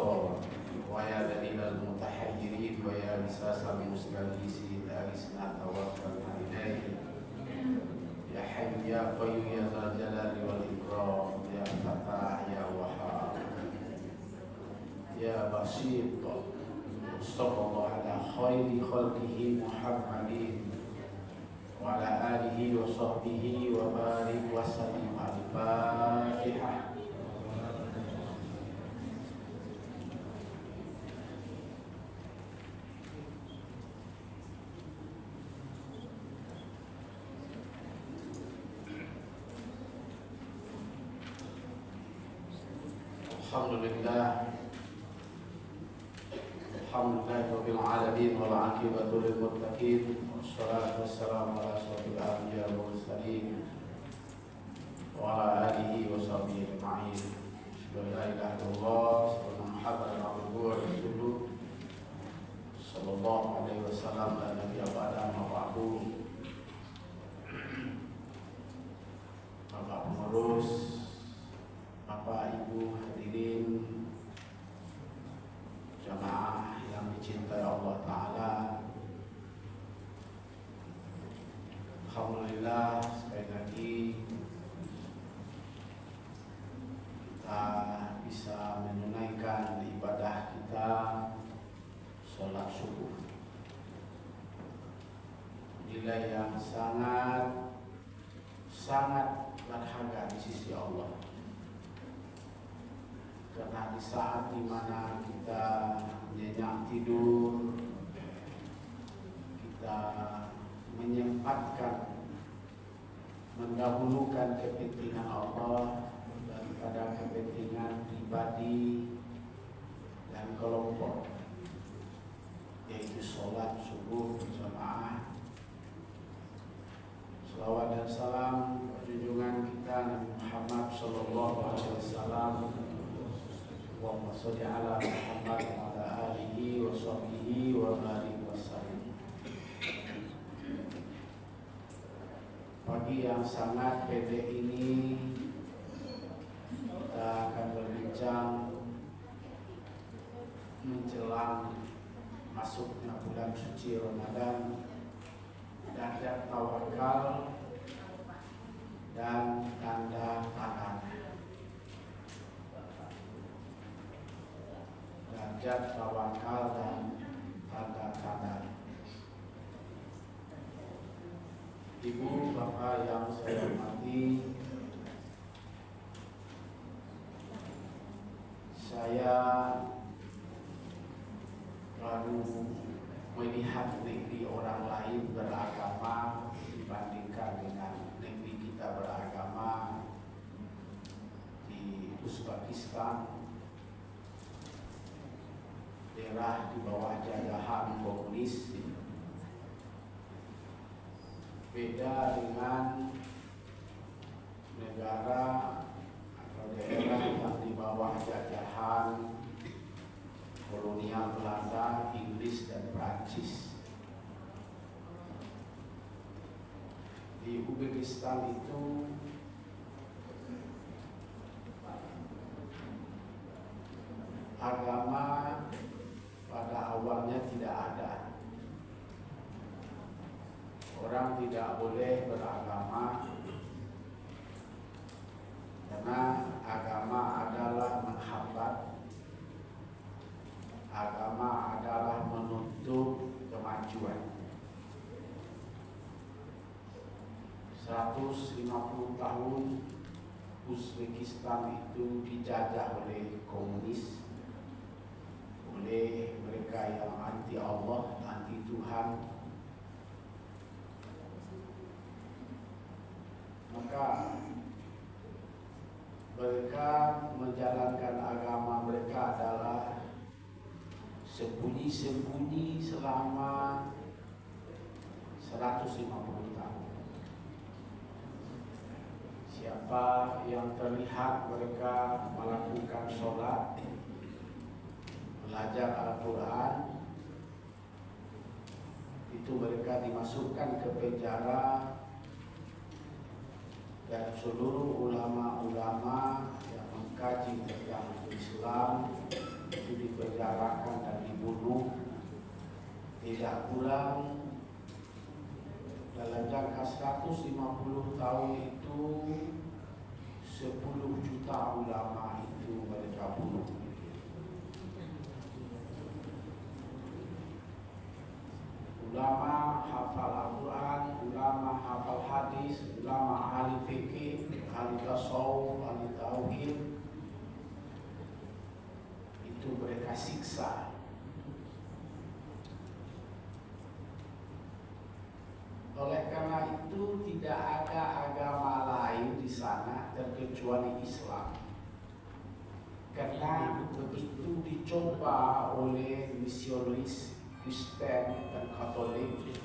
الأبصار ويا دليل المتحيرين ويا بساس المستغيثين أغثنا توكلنا إليك يا حي يا قيوم يا ذا الجلال والإكرام يا فتاح يا وهاب يا بسيط صلى الله على خير خلقه محمد وعلى آله وصحبه وبارك وسلم. الفاتحة. Alhamdulillah Rabbil alamin wal aqibatu lil muttaqin wassalatu wassalamu ala asyrofil anbiya'i wal mursalin wa ala alihi wa sahbihi ajma'in. La ilaha illallah Muhammadan abduhu wa rasuluh sallallahu alaihi wasallam dan nabi abada ma ba'du. Bapak pengurus, Bapak Ibu hadirin jamaah yang dicintai Allah Ta'ala, alhamdulillah sekali lagi kita bisa menunaikan ibadah kita sholat subuh, nilai yang sangat berharga di sisi Allah. Karena di saat dimana kita nyenyak tidur, kita menyempatkan mendahulukan kepentingan Allah daripada kepentingan pribadi dan kelompok, yaitu sholat subuh berjamaah. Salawat dan salam junjungan kita Nabi Muhammad sallallahu alaihi wasallam. Allahumma sholli ala Muhammad wa ala alihi wa sahbihi wa barik wasallam. Pagi yang sangat pendek ini kita akan berbincang menjelang masuknya bulan suci Ramadan, derajat tawakal dan tanda-tandanya. Derajat tawakal dan tanda-tanda. Ibu bapak yang saya hormati, saya baru melihat negeri orang lain beragama dibandingkan dengan negeri kita beragama di Uzbekistan, daerah di bawah jajahan komunis. Beda dengan negara atau daerah yang di bawah jajahan kolonial Belanda, Inggris dan Prancis. Di Uzbekistan itu agama pada awalnya tidak ada. Orang tidak boleh beragama karena agama adalah menghambat, agama adalah menuntut kemajuan. 150 tahun Uzbekistan itu dijajah oleh komunis, oleh mereka yang anti Allah, anti Tuhan. Maka mereka menjalankan agama mereka adalah sembunyi-sembunyi selama 150 tahun. Siapa yang terlihat mereka melakukan sholat, belajar Al-Quran, itu mereka dimasukkan ke penjara, dan seluruh ulama-ulama yang mengkaji tentang Islam itu dipenjarakan dan dibunuh tidak kurang dalam jangka 150 tahun itu 10 juta ulama itu mereka bunuh. Ulama hafal Al-Quran, ulama hafal hadis, ulama ahli fikih, ahli tasawuf, ahli tauhid, itu mereka siksa. Oleh karena itu tidak ada agama lain di sana terkecuali Islam. Karena begitu dicoba oleh misionaris Kristen dan Katolik,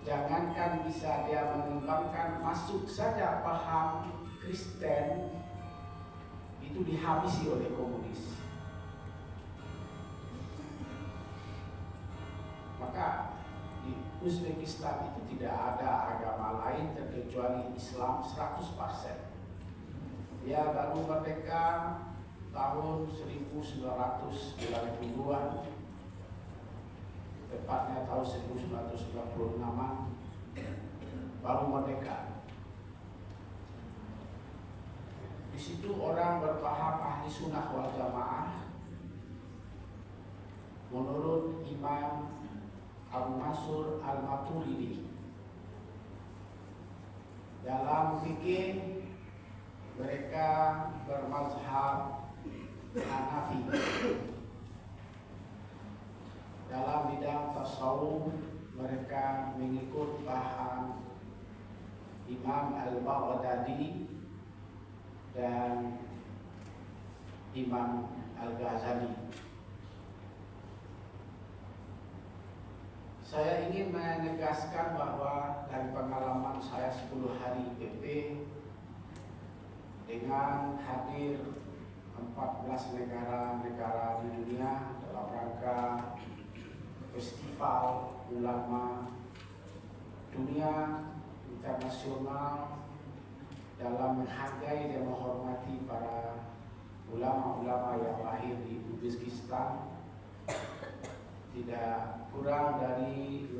jangankan bisa dia mengembangkan, masuk saja paham Kristen itu dihabisi oleh komunis. Maka di Uzbekistan itu tidak ada agama lain terkecuali Islam 100%. Dia baru merdeka tahun 1990-an, tepatnya tahun 1996-an baru merdeka. Di situ orang berpaham ahli sunnah wal jamaah menurut Imam Abu Mansur Al-Maturidi. Dalam fikih mereka bermazhab Hanafi. Dalam bidang tasawuf mereka mengikut paham Imam Al-Baghdadi dan Imam Al-Ghazali. Saya ingin menegaskan bahwa dari pengalaman saya 10 hari IPP dengan hadir 14 negara-negara di dunia dalam rangka festival ulama dunia internasional dalam menghargai dan menghormati para ulama-ulama yang lahir di Uzbekistan. Tidak kurang dari 16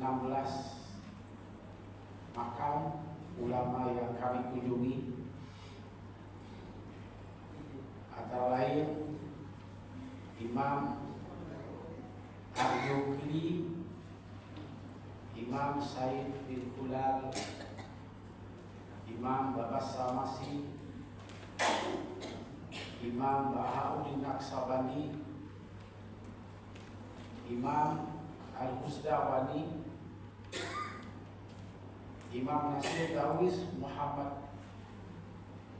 makam ulama yang kami kunjungi, antara lain Imam Aryokili, Imam Said bin Kulal, Imam Babas Samasi, Imam Bahauddin Naqsabandi, Imam Al-Husdawani, Imam Nasir Darwis, Muhammad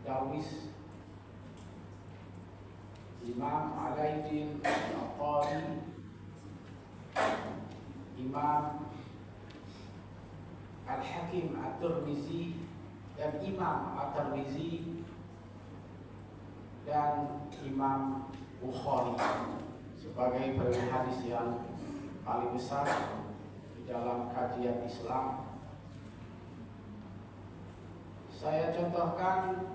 Darwis, Imam Alaiddin Al-Qari, Imam Al-Hakim At-Tirmizi dan Imam At-Tirmizi dan Imam Bukhari sebagai perawi hadis yang paling besar di dalam kajian Islam. Saya contohkan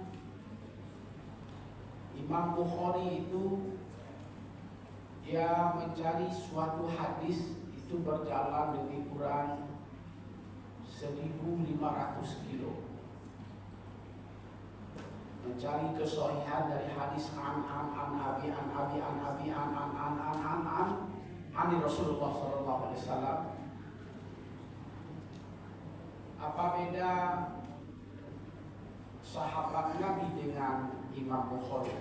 Imam Bukhari itu dia mencari suatu hadis itu berjalan lebih kurang 1.500 kilo mencari kesahihan dari hadis an abi Rasulullah sallallahu alaihi wasallam. Apa beda sahabat Nabi dengan Imam Bukhari?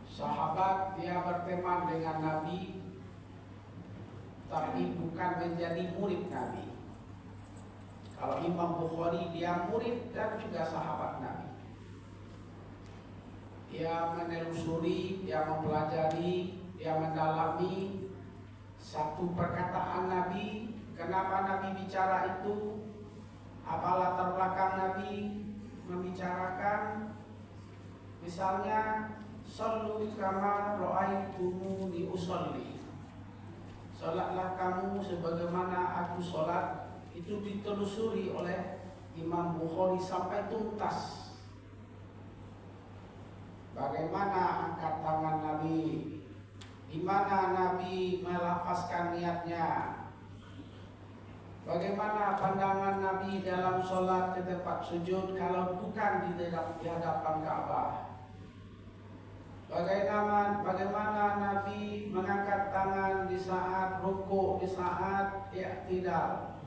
Sahabat dia berteman dengan Nabi tapi bukan menjadi murid Nabi. Kalau Imam Bukhari dia murid dan juga sahabat Nabi. Dia menelusuri, dia mempelajari, dia mendalami satu perkataan Nabi. Kenapa Nabi bicara itu? Apa latar belakang Nabi membicarakan? Misalnya, sallu kama ra'aitumuni usolli. Salatlah kamu sebagaimana aku salat. Itu ditelusuri oleh Imam Bukhari sampai tuntas. bagaimana angkat tangan Nabi, di mana Nabi melafazkan niatnya, bagaimana pandangan Nabi dalam sholat di tempat sujud kalau bukan di hadapan Ka'bah, bagaimana Nabi mengangkat tangan di saat rukuk, di saat i'tidal,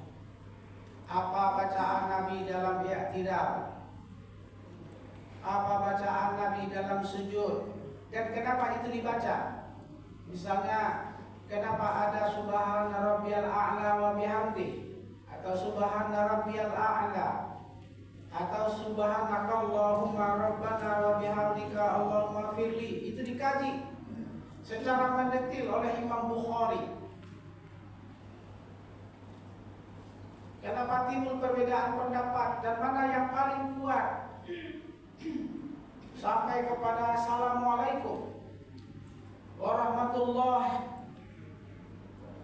apa bacaan Nabi dalam i'tidal, apa bacaan Nabi dalam sujud, dan kenapa itu dibaca. Misalnya, kenapa ada subhana rabbiyal a'la wa bihamdi, atau subhana rabbiyal a'la, atau subhanakallahumma rabbana wa bihamdika allahumma firli. Itu dikaji secara mendetil oleh Imam Bukhari. Kenapa timbul perbedaan pendapat dan mana yang paling kuat sampai kepada assalamualaikum warahmatullahi,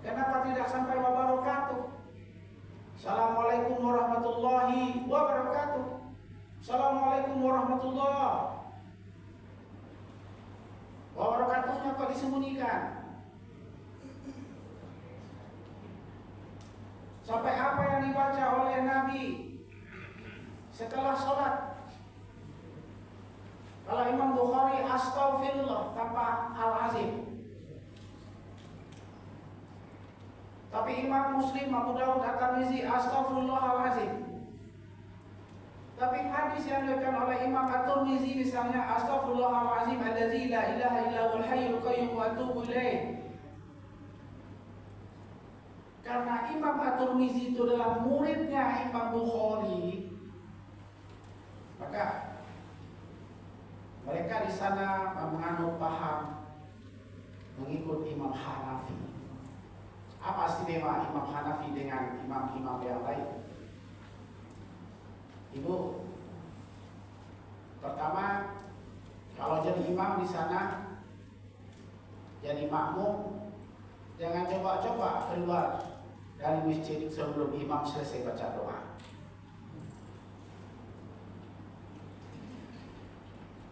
kenapa tidak sampai wabarakatuh? Assalamualaikum warahmatullahi wabarakatuh. Assalamualaikum warahmatullahi wabarakatuhnya kok disembunyikan? Sampai apa yang dibaca oleh Nabi setelah sholat? Kalau Imam Bukhari astaghfirullah tanpa al-azim, tapi Imam Muslim, Abu Dawud, At-Tirmidzi astaghfirullahalazim. Tapi hadis yang diriwayatkan oleh Imam At-Tirmidzi misalnya astaghfirullahalazim allazi la ilaha illa huwal hayyul qayyum wa atubu ilaih. Karena Imam At-Tirmidzi itu adalah muridnya Imam Bukhari, maka mereka di sana menganut paham mengikut Imam Hanafi. Apa istimewa Imam Hanafi dengan imam-imam yang lain? Ibu, pertama, kalau jadi imam di sana, jadi makmum, jangan coba-coba keluar dari masjid sebelum imam selesai baca doa.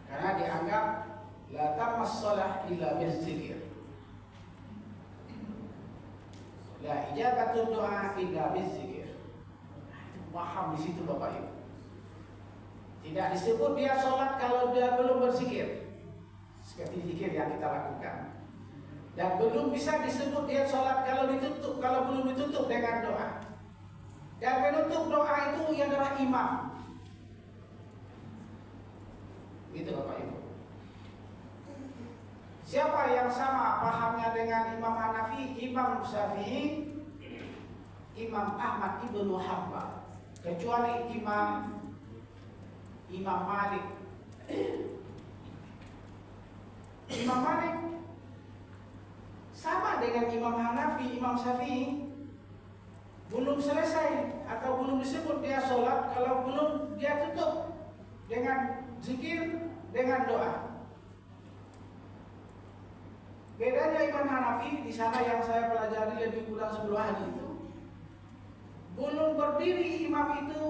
Karena dianggap la tamas shalah illa bizzikir, la ijabatu doa illa bizzikir. Paham di situ Bapak Ibu. Tidak disebut dia sholat kalau dia belum berzikir, seperti zikir yang kita lakukan. Dan belum bisa disebut dia sholat kalau belum ditutup dengan doa. Dan penutup doa itu adalah imam. Gitu Bapak Ibu. Siapa yang sama pahamnya dengan Imam Hanafi, Imam Syafi'i, Imam Ahmad ibnu Hanbal, kecuali Imam Malik. Imam Malik sama dengan Imam Hanafi, Imam Syafi'i, belum selesai atau belum disebut dia sholat kalau belum dia tutup dengan zikir, dengan doa. Bedanya Imam Hanafi di sana yang saya pelajari lebih kurang 10 hari itu, belum berdiri imam itu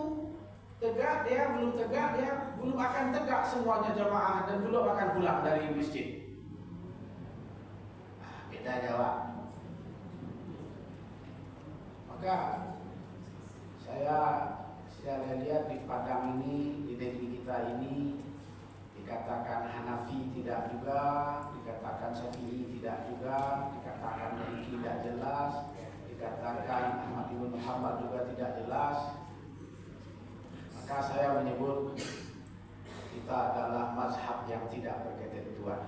tegak, dia belum tegak, dia belum akan tegak semuanya jamaah dan belum akan pulang dari masjid. Beda jawab. Maka saya lihat di Padang ini, di negeri kita ini, dikatakan Hanafi tidak juga, dikatakan Syafi'i tidak juga, dikatakan Maliki tidak jelas, dikatakan Ahmad bin Muhammad juga tidak jelas. Maka saya menyebut kita adalah mazhab yang tidak berketentuan,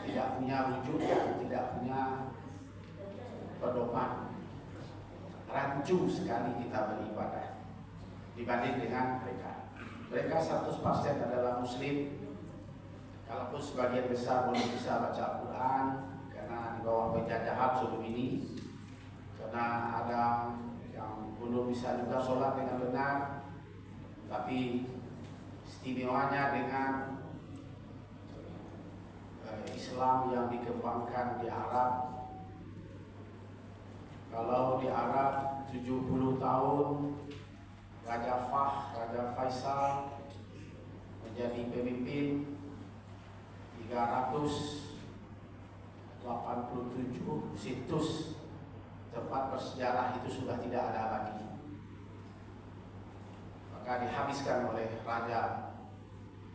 tidak punya rujukan, tidak punya pedoman. Rancu sekali kita beribadah dibanding dengan mereka. Mereka 100% adalah muslim, kalaupun sebagian besar belum bisa baca Al-Quran karena di bawah penjajahan sebelum ini, karena ada yang belum bisa juga sholat dengan benar. Tapi istimewanya dengan Islam yang dikembangkan di Arab. Kalau di Arab 70 tahun Raja Faisal menjadi pemimpin 387 situs tempat bersejarah itu sudah tidak ada lagi. Maka dihabiskan oleh raja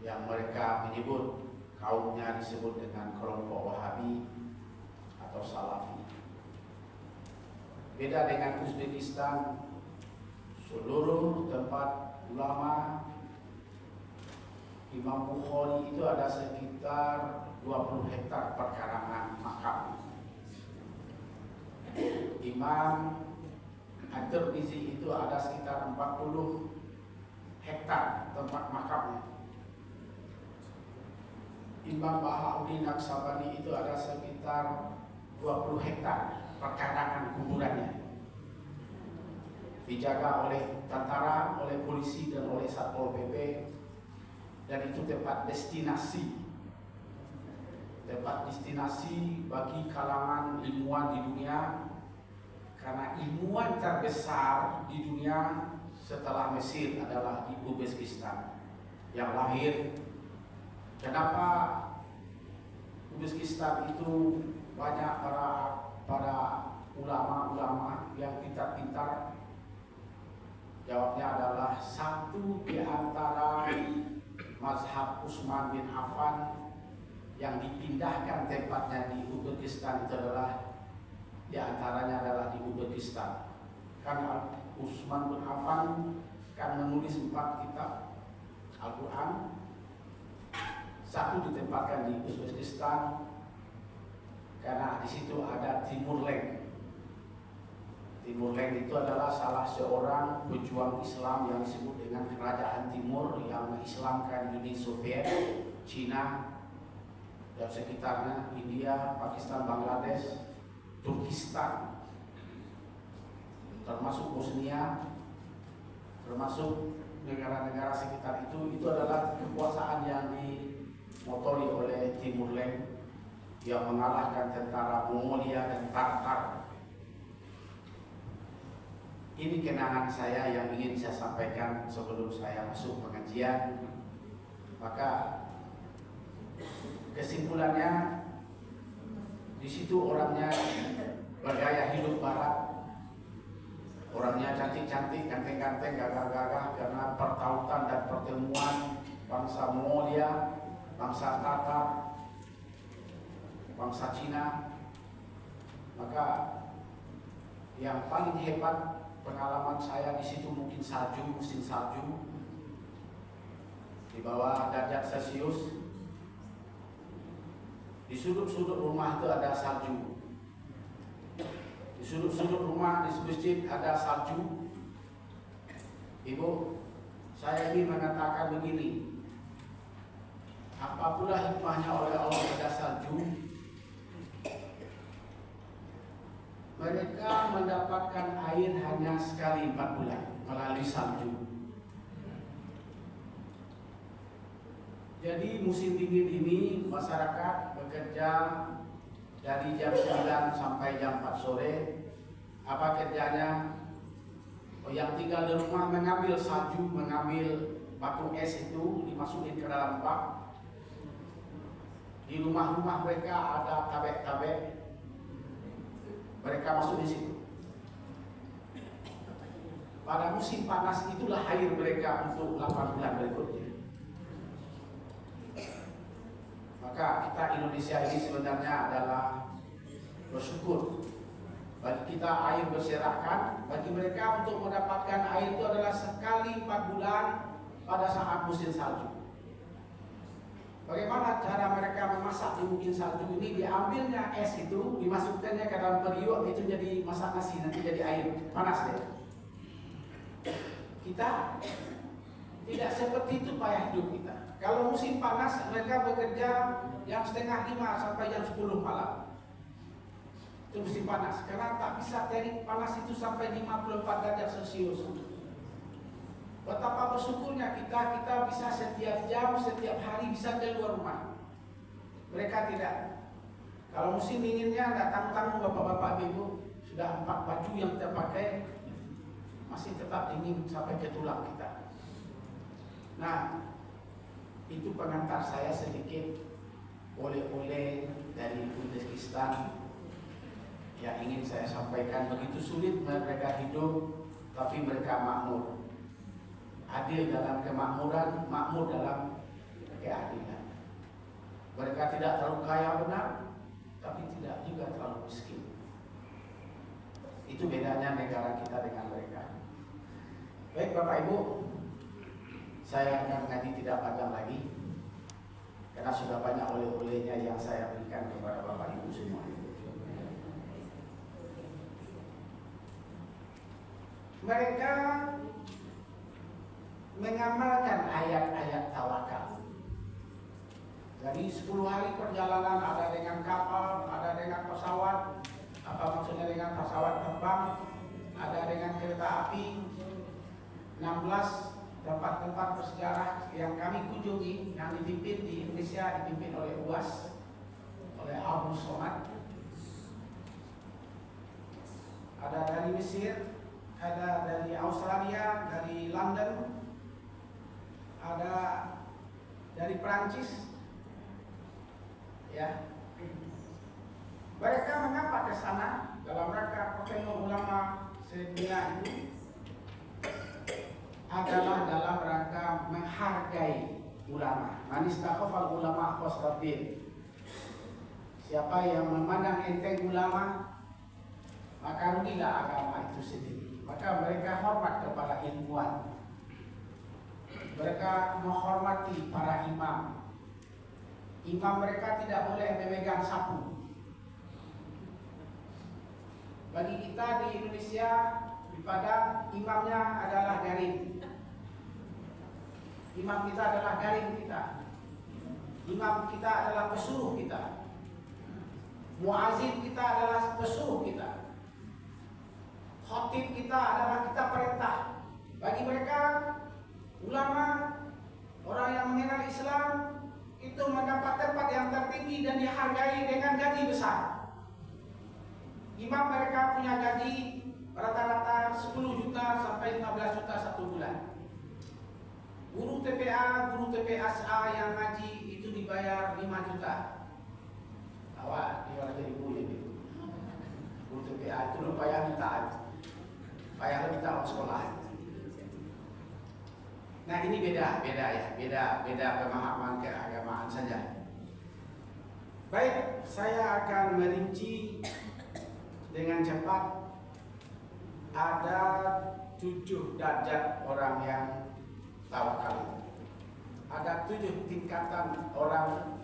yang mereka menyebut kaumnya disebut dengan kelompok Wahabi atau Salafi. Beda dengan Uzbekistan, seluruh tempat ulama Imam Bukhari itu ada sekitar 20 hektar perkarangan makam. Imam At-Tirmizi itu ada sekitar 40 hektar tempat makamnya. Imam Bahauddin Naqsabandi itu ada sekitar 20 hektar perkarangan kuburannya. Dijaga oleh tentara, oleh polisi dan oleh Satpol PP, dan itu tempat destinasi bagi kalangan ilmuwan di dunia, karena ilmuwan terbesar di dunia setelah Mesir adalah di Uzbekistan yang lahir. Kenapa Uzbekistan itu banyak para ulama-ulama yang pintar-pintar? Jawabnya adalah satu di antara mazhab Utsman bin Affan yang dipindahkan tempatnya di Uzbekistan itu adalah di antaranya adalah di Uzbekistan. Karena Utsman bin Affan kan menulis 4 kitab Al-Quran, satu ditempatkan di Uzbekistan karena di situ ada Timur Leng. Timur Leng itu adalah salah seorang pejuang Islam yang disebut dengan Kerajaan Timur yang mengislamkan Uni Soviet, Cina, dan sekitarnya, India, Pakistan, Bangladesh, Turkistan, termasuk Bosnia, termasuk negara-negara sekitar itu adalah kekuasaan yang dimotori oleh Timur Leng yang mengalahkan tentara Mongolia dan Tartar. Ini kenangan saya yang ingin saya sampaikan sebelum saya masuk pengajian. Maka kesimpulannya, di situ orangnya bergaya hidup barat, orangnya cantik-cantik, ganteng-ganteng, gagah-gagah karena pertautan dan pertemuan bangsa Mongolia, bangsa Tatar, bangsa Cina. Maka yang paling hebat pengalaman saya di situ mungkin salju, musim salju di bawah derajat Celcius. Di sudut-sudut rumah itu ada salju. Di sudut-sudut rumah, di masjid ada salju. Ibu, saya ingin mengatakan begini, apa pula hikmahnya oleh Allah ada salju? Mereka mendapatkan air hanya sekali 4 bulan melalui salju. Jadi musim dingin ini masyarakat bekerja dari jam 9 sampai jam 4 sore. Apa kerjanya? Yang tinggal di rumah mengambil salju, mengambil batu es itu dimasukin ke dalam bak. Di rumah-rumah mereka ada tabek-tabek, mereka masuk di situ. Pada musim panas itulah air mereka untuk 8 bulan berikutnya. Maka kita Indonesia ini sebenarnya adalah bersyukur. Bagi kita air berserakan, bagi mereka untuk mendapatkan air itu adalah sekali 4 bulan pada saat musim salju. Bagaimana cara mereka memasak di musim salju ini? Diambilnya es itu, dimasukkannya ke dalam periuk, itu jadi masak nasi, nanti jadi air panas deh. Kita tidak seperti itu payah hidup kita. Kalau musim panas mereka bekerja jam 4:30 sampai jam 10 malam. Itu musim panas, karena tak bisa terik panas itu sampai 54 derajat Celcius. Betapa bersyukurnya kita bisa setiap jam, setiap hari bisa keluar rumah. Mereka tidak. Kalau musim dinginnya tidak tanggung-tanggung bapak-bapak ibu, sudah 4 baju yang kita pakai masih tetap dingin sampai ke tulang kita. Nah, Itu pengantar saya sedikit oleh-oleh dari Uzbekistan yang ingin saya sampaikan. Begitu sulit mereka hidup, tapi mereka makmur. Adil dalam kemakmuran, makmur dalam keadilan. Mereka tidak terlalu kaya benar, tapi tidak juga terlalu miskin. Itu bedanya negara kita dengan mereka. Baik Bapak Ibu, saya akan ngaji tidak panjang lagi, karena sudah banyak oleh-olehnya yang saya berikan kepada Bapak Ibu semua. Mereka mengamalkan ayat-ayat tawakal. Jadi 10 hari perjalanan, ada dengan kapal, ada dengan pesawat. Apa maksudnya dengan pesawat terbang? Ada dengan kereta api. 16 tempat-tempat bersejarah yang kami kunjungi, yang dipimpin di Indonesia, dipimpin oleh UAS, oleh Abu Somad. Ada dari Mesir, ada dari Australia, dari London, ada dari Perancis. Ya, mereka mengapa ke sana dalam rangka pertemuan ulama sedunia itu adalah dalam rangka menghargai ulama. Man istakhafal ulama khosratin. Siapa yang memandang enteng ulama, maka rugilah agama itu sendiri. Maka mereka hormat kepada ilmuwan. Mereka menghormati para imam. Imam mereka tidak boleh memegang sapu. Bagi kita di Indonesia, di Padang, imamnya adalah garing. Imam kita adalah garing kita. Imam kita adalah pesuruh kita. Muazin kita adalah pesuruh kita. Khatib kita adalah kita perintah. Bagi mereka, ulama, orang yang mengenal Islam, itu mendapat tempat yang tertinggi dan dihargai dengan gaji besar. Imam mereka punya gaji rata-rata 10 juta sampai 15 juta satu bulan. Guru TPA, guru TPA yang ngaji itu dibayar 5 juta. Awak dia jadi guru ini. Guru TPA itu lumayan minta, bayar lebih tahun sekolah. Nah ini beda pemahaman keagamaan saja. Baik, saya akan merinci dengan cepat. Ada 7 derajat orang yang tawakal. Ada 7 tingkatan orang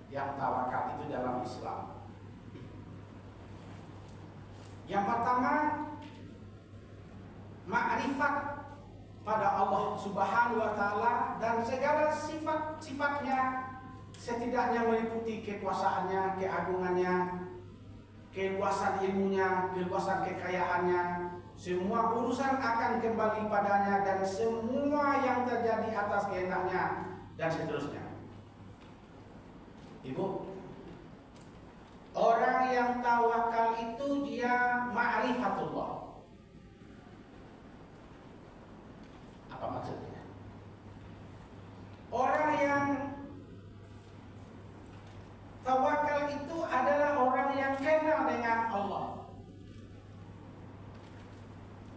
yang tawakal itu dalam Islam. Yang pertama, ma'rifat pada Allah Subhanahu wa Ta'ala dan segala sifat-sifatnya, setidaknya meliputi kekuasaannya, keagungannya, keluasan ilmunya, keluasan kekayaannya. Semua urusan akan kembali padanya dan semua yang terjadi atas kehendaknya dan seterusnya. Ibu, orang yang tawakal itu dia ma'rifatullah. Apa maksudnya? Orang yang tawakal itu adalah orang yang kenal dengan Allah.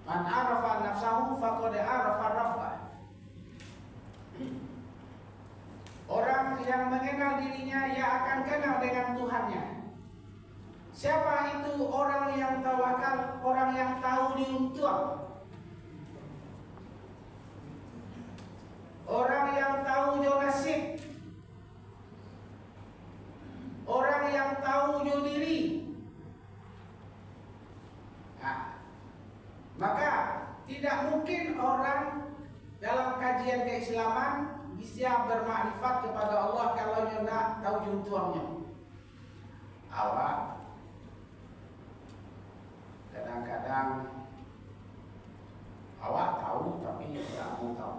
Man arafa nafsahu faqad arafa rabbah. Orang yang mengenal dirinya, ia akan kenal dengan Tuhannya. Siapa itu orang yang tawakal? Orang yang tahu diuntung. Orang yang tahu jo nasib. Orang yang tahu jo diri. Nah, maka tidak mungkin orang dalam kajian keislaman bisa bermakrifat kepada Allah kalau dia tidak tahu juntuannya. Awak kadang-kadang awak tahu tapi tidak mau tahu.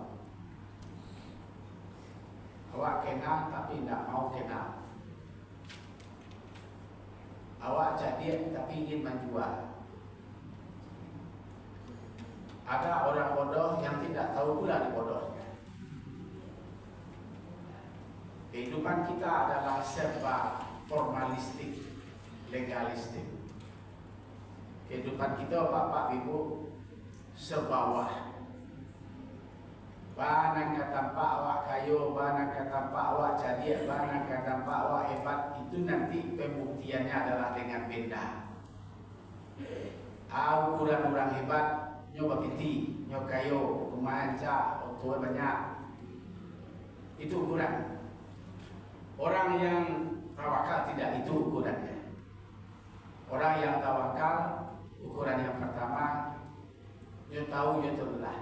Awak kenal tapi tidak mau kenal. Awak jadi tapi ingin menjual. Ada orang bodoh yang tidak tahu pula di bodohnya. Kehidupan kita adalah serba formalistik, legalistik. Kehidupan kita Bapak Ibu serba wah. Bana kata Pak awak kayo, bana kata Pak awak jadi, bana kata Pak awak hebat. Itu nanti pembuktiannya adalah dengan benda. Ukuran orang hebat, nyoba piti, nyoba kayo, kumanca, otoy banyak. Itu ukuran. Orang yang tawakal tidak itu ukurannya. Orang yang tawakal, ukuran yang pertama, nyo tahu nyo telah.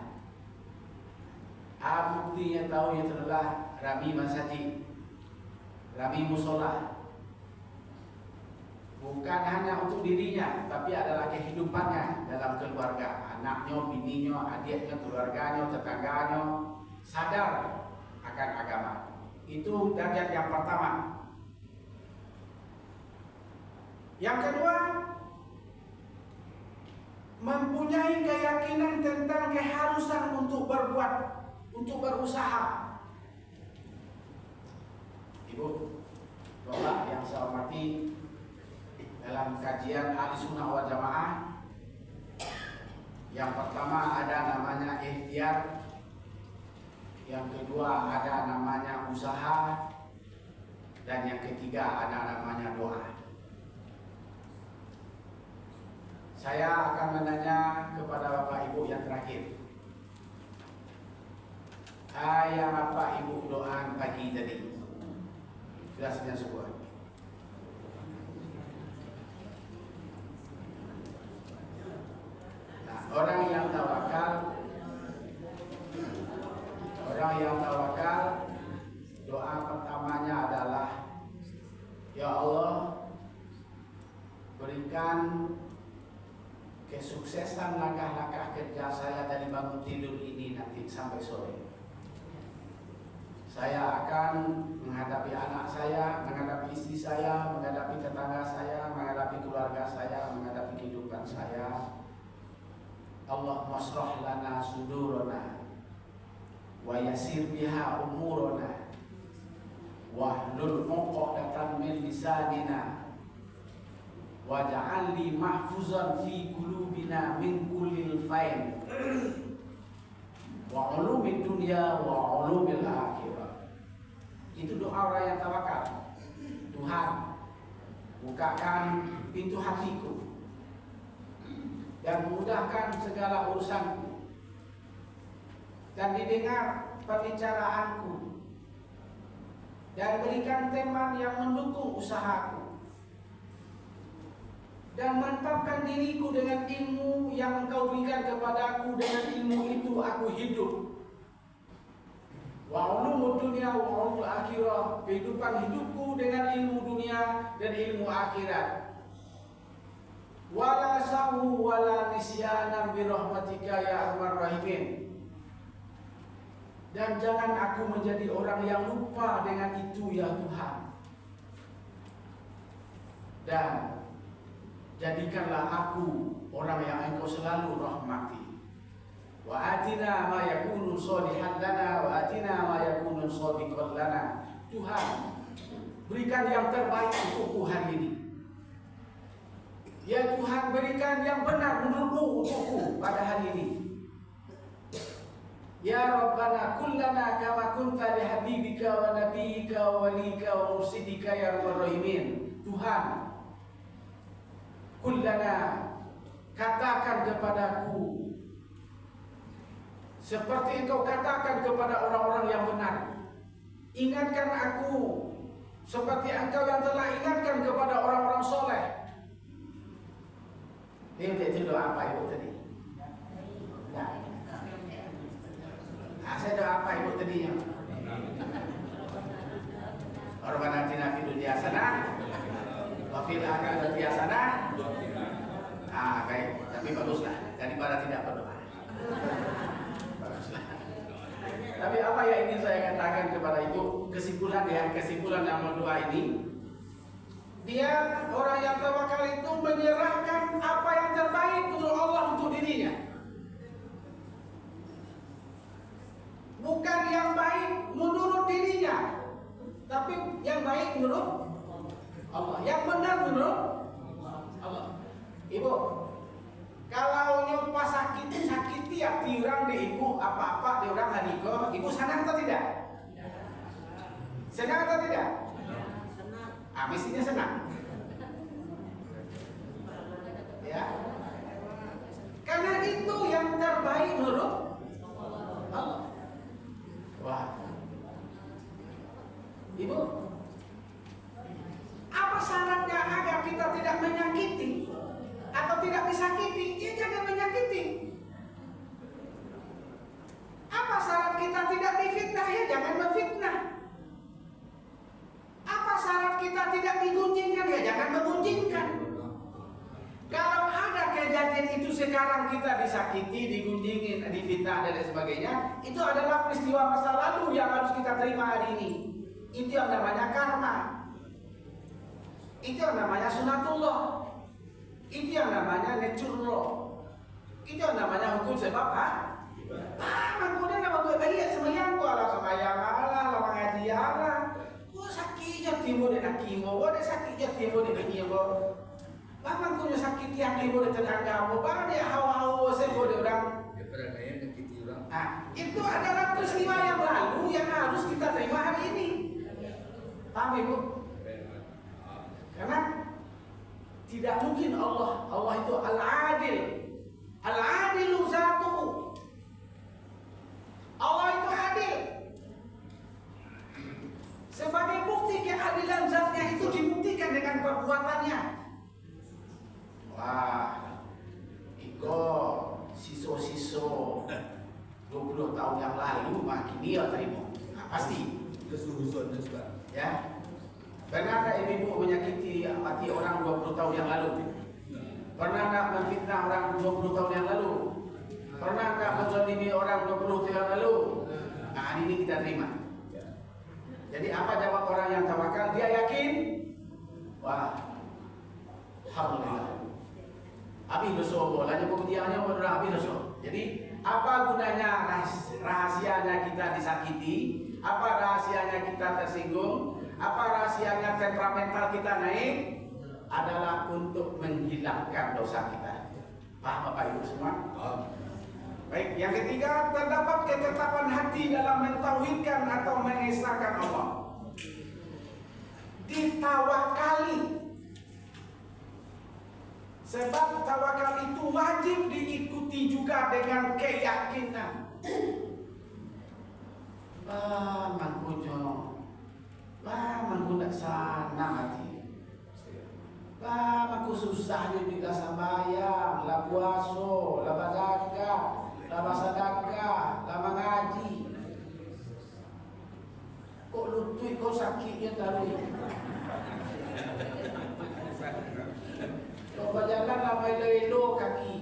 Buktinya tahu nyo telah rami masjid, rami musola. Bukan hanya untuk dirinya, tapi adalah kehidupannya dalam keluarga. Anaknya, bininya, adiknya, keluarganya, tetangganya sadar akan agama. Itu derajat yang pertama. Yang kedua, mempunyai keyakinan tentang keharusan untuk berbuat, untuk berusaha. Ibu, Bapak yang saya hormati, dalam kajian Ahlussunnah wal Jamaah, yang pertama ada namanya ikhtiar, yang kedua ada namanya usaha, dan yang ketiga ada namanya doa. Saya akan menanya kepada Bapak Ibu yang terakhir. Yang Bapak Ibu doa pagi tadi sudah sekian sebuah. Nah, orang yang tawakal, doa pertamanya adalah, ya Allah, berikan kesuksesan langkah-langkah kerja saya dari bangun tidur ini nanti sampai sore. Saya akan menghadapi anak saya, menghadapi istri saya, menghadapi tetangga saya, menghadapi keluarga saya, menghadapi kehidupan saya. Allah masrah lana sudurana wa yasir biha umurana wahlul 'uqdatan min lisanina waj'alni mahfuzan fi qulubina min kullil fain wa ulumid dunya wa ulumil akhirah. Itu doa orang yang tawakal. Tuhan, bukakan pintu hatiku dan mudahkan segala urusanku, dan didengar pembicaraanku, dan berikan teman yang mendukung usahaku, dan mantapkan diriku dengan ilmu yang Engkau berikan kepadaku. Dengan ilmu itu aku hidup. Wa ulumud dunya wa ulumul akhirah, kehidupan hidupku dengan ilmu dunia dan ilmu akhirat. Wala sahu wala nisyanan bi rahmatika ya arhamar rahimin. Dan jangan aku menjadi orang yang lupa dengan itu ya Tuhan. Dan jadikanlah aku orang yang Engkau selalu rahmati. Wa atina ma yakunu sholihan lana wa atina ma yakunu shodiqan lana. Tuhan, berikan yang terbaik untukku hari ini. Ya Tuhan, berikan yang benar menurut-Mu untukku pada hari ini. Ya Rabbana kullana kama kunta li habibika wa nabiyyika wa walika wa mursidika ya arhamar rahimin. Tuhan, kullana, katakan kepadaku seperti Engkau katakan kepada orang-orang yang benar. Ingatkan aku seperti Engkau yang telah ingatkan kepada orang-orang soleh. Ini doa apa Ibu tadi? Saya doa apa Ibu tadinya? Rabbana atina fid dunya hasanah wa fil akhirati hasanah. Baik, tapi baguslah daripada tidak berdoa. Baguslah. Tapi apa yang ingin saya katakan kepada Ibu, kesimpulan yang berdoa ini, dia orang yang tawakal itu menyerahkan apa yang terbaik untuk Allah untuk dirinya. Bukan yang baik menurut dirinya, Tapi yang baik menurut Allah, yang benar menurut Allah. Ibu, kalau nyumpah sakiti hati orang di ibu apa-apa di orang hadiko, ibu senang atau tidak? Senang atau tidak? Senang. Mestinya senang. Ya. Karena itu yang terbaik menurut Allah. Wah. Ibu, apa syaratnya agar kita tidak menyakiti atau tidak disakiti? Ya jangan menyakiti. Apa syarat kita tidak difitnah? Ya jangan memfitnah. Apa syarat kita tidak digunjingkan? Ya jangan menggunjingkan. Kalau ada kejadian itu sekarang kita disakiti, digunjingin, difitnah dan lain sebagainya, itu adalah peristiwa masa lalu yang harus kita terima hari ini. Itu yang namanya karma. Itu yang namanya sunatullah. Itu yang namanya nature law. Itu yang namanya hukum sebab kemudian nama gue bayi semayang gue lah semayang Allah, lah mengaji Allah. Gue sakit jatuh timur dan akimo, gue sakit jatuh timur dan akimo. Bang punya sakit yang boleh tetangga, bang dia hawa-hawa saya boleh orang. Itu adalah peristiwa yang lalu yang harus kita terima hari ini. Paham ibu? Karena tidak mungkin Allah itu al-adil. Al-adilu zatuhu. Allah itu adil. Sebagai bukti keadilan zatnya itu dibuktikan dengan perbuatannya. Wah, Iko siso 20 tahun yang lalu makin dia terima. Pasti kesurusan juga. ya. Pernah tak ibu menyakiti hati orang 20 tahun yang lalu? Pernah tak memfitnah orang 20 tahun yang lalu? Pernah tak menzalimi orang 20 tahun yang lalu? Nah, hari ini kita terima. Jadi apa jawab orang yang tawakal? Dia yakin. Wah, alhamdulillah. Abi dosa bolanya pembediannya menurut abi dosa. Jadi apa gunanya rahasianya kita disakiti? Apa rahasianya kita tersinggung? Apa rahasianya temperamental kita naik? Adalah untuk menghilangkan dosa kita. Paham Bapak Ibu semua? Baik, yang ketiga, terdapat ketetapan hati dalam mentauhidkan atau mengesahkan Allah. Ditawakali. Sebab tawakal itu wajib diikuti juga dengan keyakinan. Mangkunjo, mangkundak sana mati. Aku susah di bila sambayang, la puaso, la bazaka, la basadaka, la mengaji. Kok lutut kau sakitnya tadi? Kau berjalan lama elo kaki.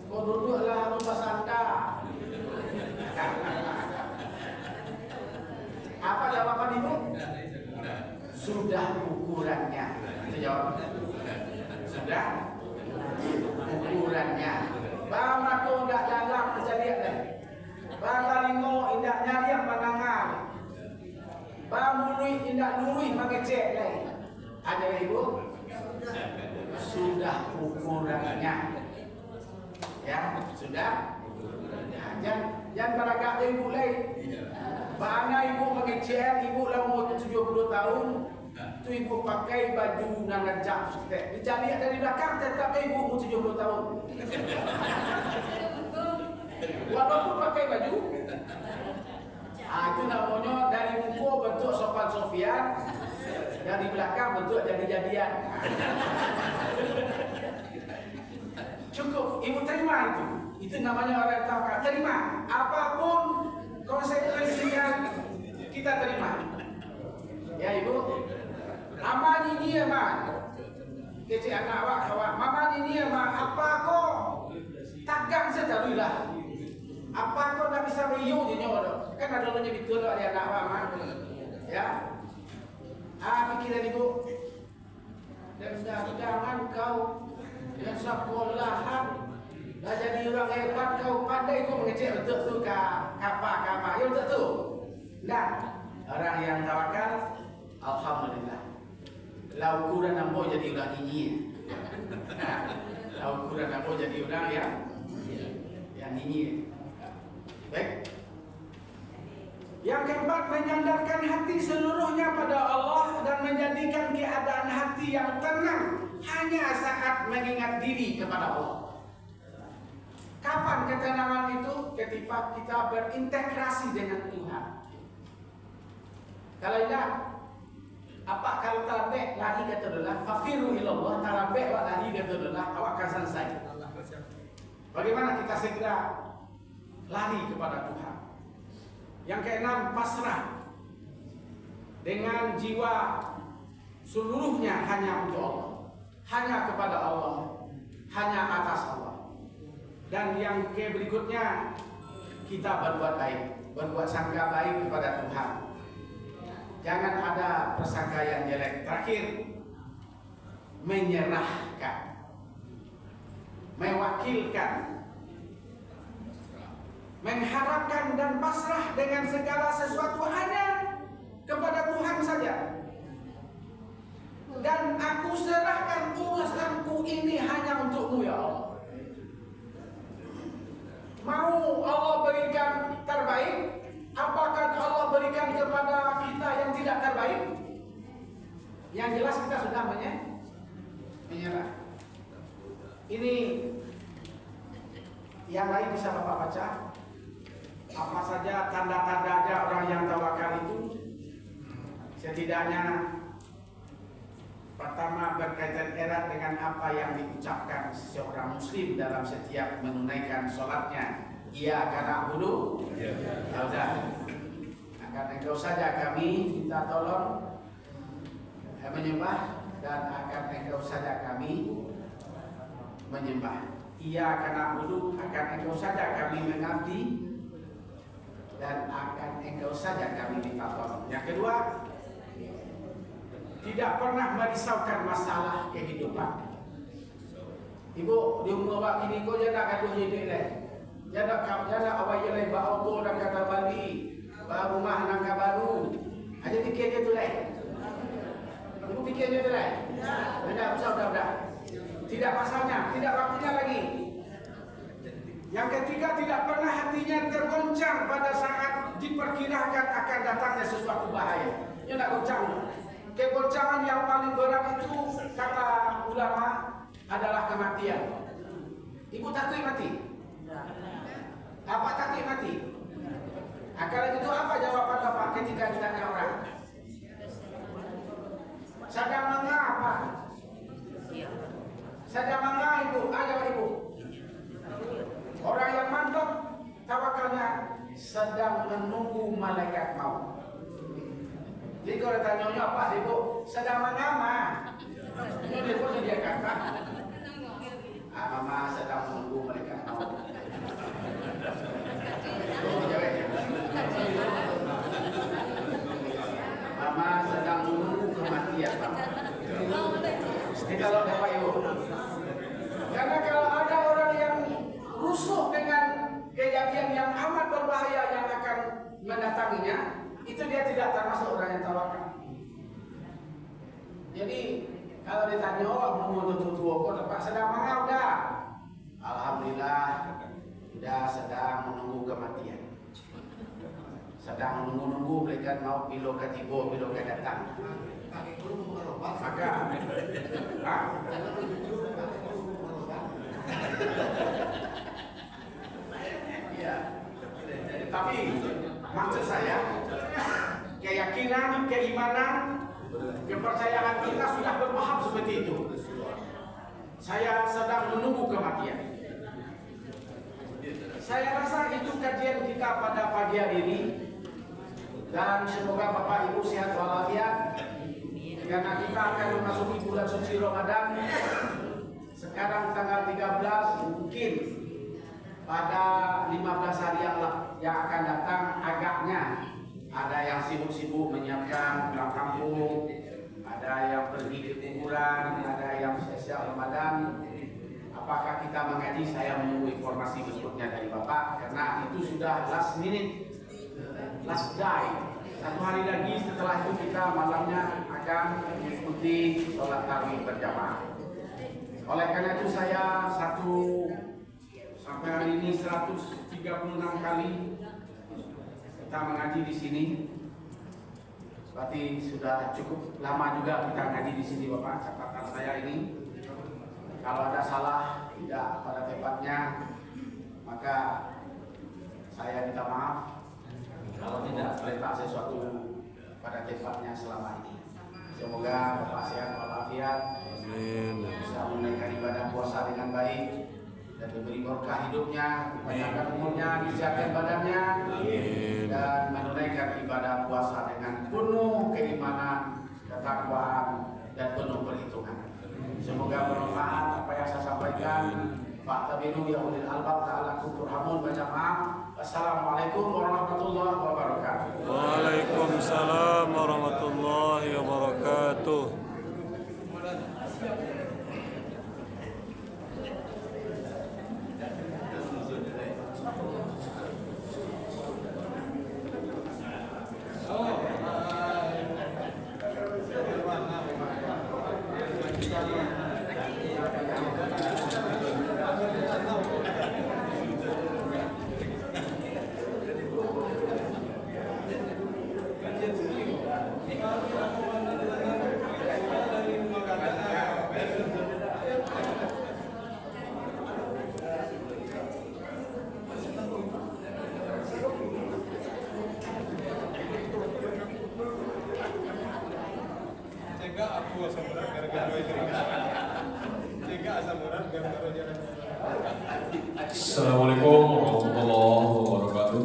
Kau duduklah harus bersandar. Apa jawaban ibu? Sudah ukurannya. Itu jawabannya. Sudah ukurannya. Bama tu ndak jalan kejadian dah. Bama lingo indak nyari yang pandangan. Bama nului indak nului mengecek lagi. Ada ibu? Sudah ukurannya. Ya, sudah. Jangan beragak ibu lagi. Bana ibu mengecek, ibu lah umur 70 tahun. Tu ibu pakai baju nangajak stek. Dicari dari belakang tetap ibu umur 70 tahun. Walaupun pakai baju. Itu namanya dari muka bentuk sopan Sofian, dari belakang bentuk jadi-jadian. Cukup, ibu terima itu. Itu namanya orang tawakal. Terima apapun konsekuensi yang kita terima. Ya ibu. Aman ini ya mak. Kecil anak awak. Mama ini ya mak. Apa kok takkan setarulah. Apa kok tak bisa beriu di nyawa. Kan ada orang yang betul ada anak awak mak. Ya. Pikiran ibu. Dan jangan kau yang sekolahan. Dah jadi orang hebat kau pandai kau mengecek betul tu kapal. Ya betul tu. Nah. Orang yang tawakal, alhamdulillah. Lau ukuran nampo jadi orang ini. Lau ukuran nampo jadi orang yang ini. Baik. Yang keempat, menyandarkan hati seluruhnya pada Allah dan menjadikan keadaan hati yang tenang hanya saat mengingat diri kepada Allah. Kapan ketenangan itu? Ketika kita berintegrasi dengan Tuhan. Kalau tidak, apa kalau tarabek lari kata Allah, fafiru ilallah, tarabek wa lari kata Allah, awak akan selesai. Bagaimana kita segera lari kepada Tuhan? Yang keenam, pasrah dengan jiwa seluruhnya hanya untuk Allah, hanya kepada Allah, hanya atas Allah. Dan yang berikutnya, kita berbuat baik, berbuat sangka baik kepada Tuhan. Jangan ada persangka yang jelek. Terakhir, menyerahkan, mewakilkan, mengharapkan dan pasrah dengan segala sesuatu hanya kepada Tuhan saja. Dan aku serahkan urusanku ini hanya untukmu ya Allah. Mau Allah berikan terbaik? Apakah Allah berikan kepada kita yang tidak terbaik? Yang jelas kita sudah menyerah. Ini yang lain bisa Bapak baca. Apa saja tanda-tandanya orang yang tawakal itu? Setidaknya pertama, berkaitan erat dengan apa yang diucapkan seorang muslim dalam setiap menunaikan sholatnya. Ia akan dulu. Sudah. Akan engkau saja kami minta tolong menyembah, dan akan engkau saja kami menyembah. Ia akan dulu, akan engkau saja kami mengabdi, dan akan engkau saja kami minta tolong. Yang kedua, tidak pernah merisaukan masalah kehidupan. Ibu di umur awak kini kau jangan gaduh hidup leh. Jangan awak jelai ba auto dan kata Bali, ba rumah nang baru. Aja fikir dia tu leh. Ibu fikir dia tu leh. Sudah. Tidak masanya, tidak waktunya lagi. Yang ketiga, tidak pernah hatinya tergoncang pada saat diperkirakan akan datangnya sesuatu bahaya. Dia tak goncang. Kegoncangan yang paling berat itu kata ulama adalah kematian. Ibu takut mati? Apa takut mati? Kalau itu apa jawaban Bapak ketika ditanya orang? Sedang mengapa? Sedang mengapa ibu? Ada ibu? Orang yang mantap tawakalnya sedang menunggu malaikat maut. Jadi kalau tanya apa ibu? Sedang mengapa? Ini ibu dia kata, mama sedang menunggu malaikat maut. Mama sedang menunggu kematian. Ini kalau Bapak Ibu. Karena kalau ada orang yang rusuh dengan kejadian yang amat berbahaya yang akan mendatanginya, itu dia tidak termasuk orang yang tawakal. Jadi kalau ditanya menunggu tua kok Pak sedang mana udah? Alhamdulillah sudah sedang menunggu kematian. Sedang menunggu berikan maut bilo ketibo bilo datang. Maka ya. Tapi maksud saya keyakinan, keimanan, kepercayaan kita sudah berpaham seperti itu. Saya sedang menunggu kematian. Saya rasa itu kajian kita pada pagi hari ini. Dan semoga Bapak Ibu sehat walafiat. Karena kita akan memasuki bulan suci Ramadan. Sekarang tanggal 13, mungkin pada 15 hari yang akan datang agaknya ada yang sibuk-sibuk menyiapkan pulang kampung, ada yang pergi ke kuburan, ada yang spesial Ramadan. Apakah kita mengaji? Saya menunggu informasi berikutnya dari Bapak, karena itu sudah last minute, last day. Satu hari lagi setelah itu kita malamnya akan mengikuti sholat tarawih berjamaah. Oleh karena itu saya sampai hari ini 136 kali kita mengaji di sini. Berarti sudah cukup lama juga kita ngaji di sini, Bapak. Catatan saya ini, kalau ada salah tidak pada tempatnya, maka saya minta maaf. Kalau tidak letak sesuatu pada tempatnya selama ini. Semoga Bapak sehat walafiat, bisa menunaikan ibadah puasa dengan baik dan diberi berkah hidupnya, dipanjangkan umurnya, disehatkan badannya, dan menunaikan ibadah puasa dengan penuh keimanan, ketakwaan, dan penuh perhitungan. Semoga bermanfaat apa yang saya sampaikan. Fa'tabiru ya ulil albab la'allakum turhamun. Baca maaf. Assalamualaikum warahmatullahi wabarakatuh. Waalaikumsalam warahmatullahi wabarakatuh. Assalamualaikum warahmatullahi wabarakatuh.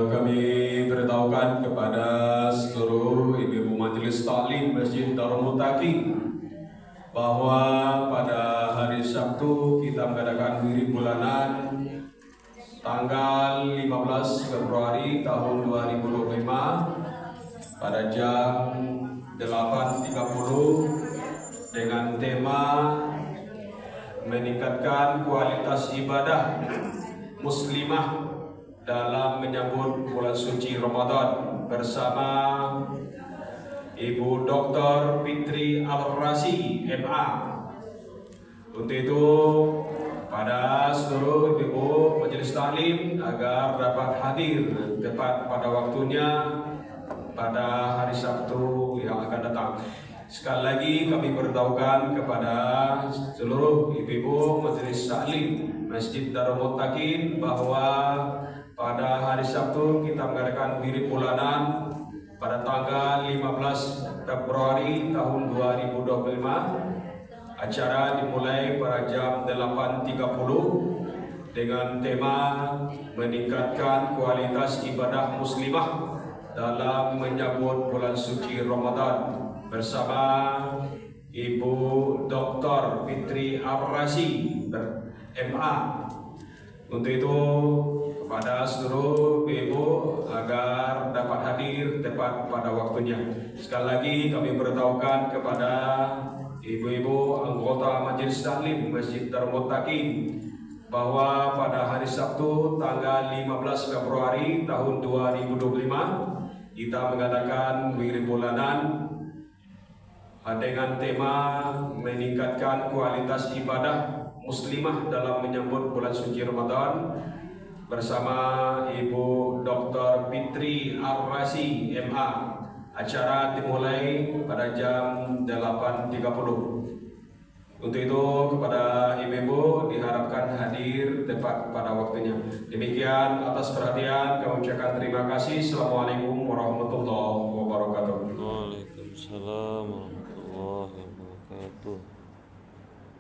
Kami beritahukan kepada seluruh ibu-ibu majelis taklim Masjid Darul Muttaqin bahwa pada hari Sabtu kita mengadakan wirid bulanan tanggal 15 Februari tahun 2025 pada jam 8.30 dengan tema meningkatkan kualitas ibadah muslimah dalam menyambut bulan suci Ramadan bersama Ibu Dr. Fitri Al-Razi MA. Untuk itu pada seluruh ibu majelis taklim agar dapat hadir tepat pada waktunya pada hari Sabtu yang akan datang. Sekali lagi kami beritahukan kepada seluruh ibu-ibu majelis taklim Masjid Darul Muttaqin bahwa pada hari Sabtu kita mengadakan wirid bulanan pada tanggal 15 Februari tahun 2025. Acara dimulai pada jam 8.30 dengan tema meningkatkan kualitas ibadah muslimah dalam menyambut bulan suci Ramadan bersama Ibu Dr. Fitri Al-Razi MA. Untuk itu kepada seluruh ibu agar dapat hadir tepat pada waktunya. Sekali lagi kami beritahukan kepada ibu-ibu anggota Majelis Taklim Masjid Darul Muttaqin bahwa pada hari Sabtu tanggal 15 Februari tahun 2025 kita mengadakan wirid bulanan dengan tema meningkatkan kualitas ibadah muslimah dalam menyambut bulan suci Ramadan bersama Ibu Dr. Fitri Al-Razi MA. Acara dimulai pada jam 8.30. Untuk itu kepada ibu-ibu diharapkan hadir tepat pada waktunya. Demikian atas perhatian kami ucapkan terima kasih. Assalamualaikum warahmatullahi wabarakatuh. Waalaikumsalam warahmatullahi wabarakatuh.